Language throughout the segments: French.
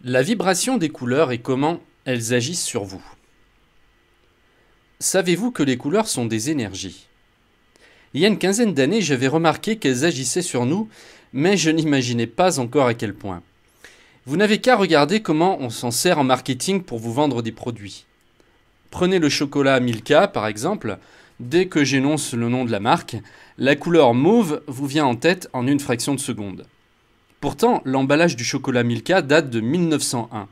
La vibration des couleurs et comment elles agissent sur vous. Savez-vous que les couleurs sont des énergies? Il y a une quinzaine d'années, j'avais remarqué qu'elles agissaient sur nous, mais je n'imaginais pas encore à quel point. Vous n'avez qu'à regarder comment on s'en sert en marketing pour vous vendre des produits. Prenez le chocolat Milka par exemple. Dès que j'énonce le nom de la marque, la couleur mauve vous vient en tête en une fraction de seconde. Pourtant, l'emballage du chocolat Milka date de 1901,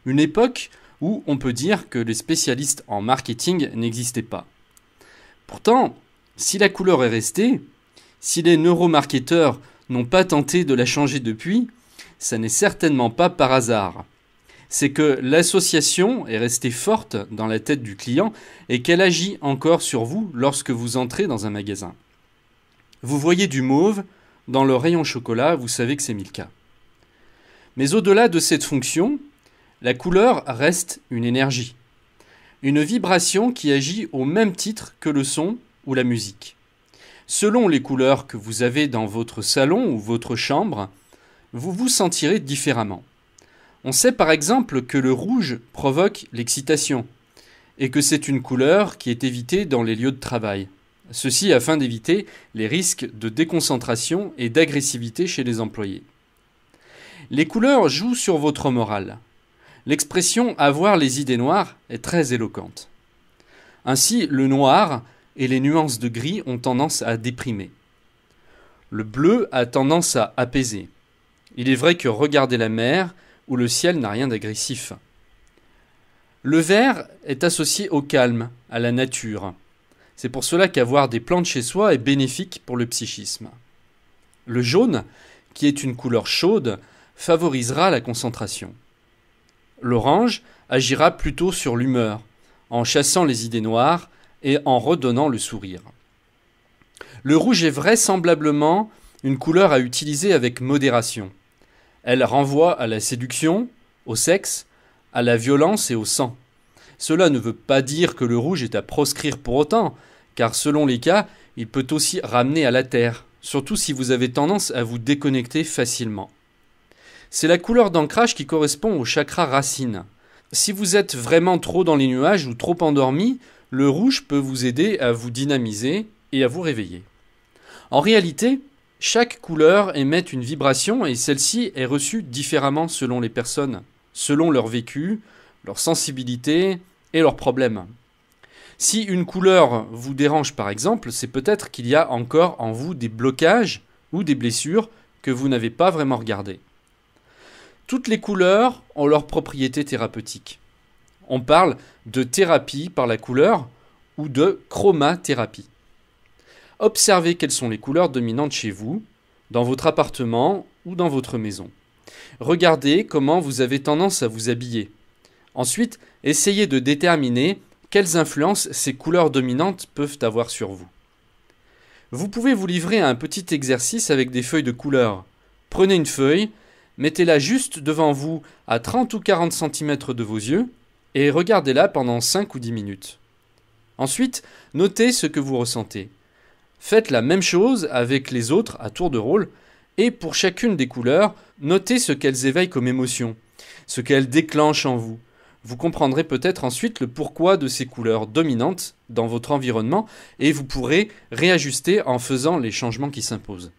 une époque où on peut dire que les spécialistes en marketing n'existaient pas. Pourtant, si la couleur est restée, si les neuromarketeurs n'ont pas tenté de la changer depuis, ça n'est certainement pas par hasard. C'est que l'association est restée forte dans la tête du client et qu'elle agit encore sur vous lorsque vous entrez dans un magasin. Vous voyez du mauve dans le rayon chocolat, vous savez que c'est Milka. Mais au-delà de cette fonction, la couleur reste une énergie, une vibration qui agit au même titre que le son ou la musique. Selon les couleurs que vous avez dans votre salon ou votre chambre, vous vous sentirez différemment. On sait par exemple que le rouge provoque l'excitation et que c'est une couleur qui est évitée dans les lieux de travail. Ceci afin d'éviter les risques de déconcentration et d'agressivité chez les employés. Les couleurs jouent sur votre morale. L'expression « avoir les idées noires » est très éloquente. Ainsi, le noir et les nuances de gris ont tendance à déprimer. Le bleu a tendance à apaiser. Il est vrai que regarder la mer ou le ciel n'a rien d'agressif. Le vert est associé au calme, à la nature. C'est pour cela qu'avoir des plantes chez soi est bénéfique pour le psychisme. Le jaune, qui est une couleur chaude, favorisera la concentration. L'orange agira plutôt sur l'humeur, en chassant les idées noires et en redonnant le sourire. Le rouge est vraisemblablement une couleur à utiliser avec modération. Elle renvoie à la séduction, au sexe, à la violence et au sang. Cela ne veut pas dire que le rouge est à proscrire pour autant, car selon les cas, il peut aussi ramener à la terre, surtout si vous avez tendance à vous déconnecter facilement. C'est la couleur d'ancrage qui correspond au chakra racine. Si vous êtes vraiment trop dans les nuages ou trop endormi, le rouge peut vous aider à vous dynamiser et à vous réveiller. En réalité, chaque couleur émet une vibration et celle-ci est reçue différemment selon les personnes, selon leur vécu, leur sensibilité et leurs problèmes. Si une couleur vous dérange par exemple, c'est peut-être qu'il y a encore en vous des blocages ou des blessures que vous n'avez pas vraiment regardées. Toutes les couleurs ont leurs propriétés thérapeutiques. On parle de thérapie par la couleur ou de chromathérapie. Observez quelles sont les couleurs dominantes chez vous, dans votre appartement ou dans votre maison. Regardez comment vous avez tendance à vous habiller. Ensuite, essayez de déterminer quelles influences ces couleurs dominantes peuvent avoir sur vous. Vous pouvez vous livrer à un petit exercice avec des feuilles de couleurs. Prenez une feuille, mettez-la juste devant vous à 30 ou 40 cm de vos yeux et regardez-la pendant 5 ou 10 minutes. Ensuite, notez ce que vous ressentez. Faites la même chose avec les autres à tour de rôle et pour chacune des couleurs, notez ce qu'elles éveillent comme émotion, ce qu'elles déclenchent en vous. Vous comprendrez peut-être ensuite le pourquoi de ces couleurs dominantes dans votre environnement et vous pourrez réajuster en faisant les changements qui s'imposent.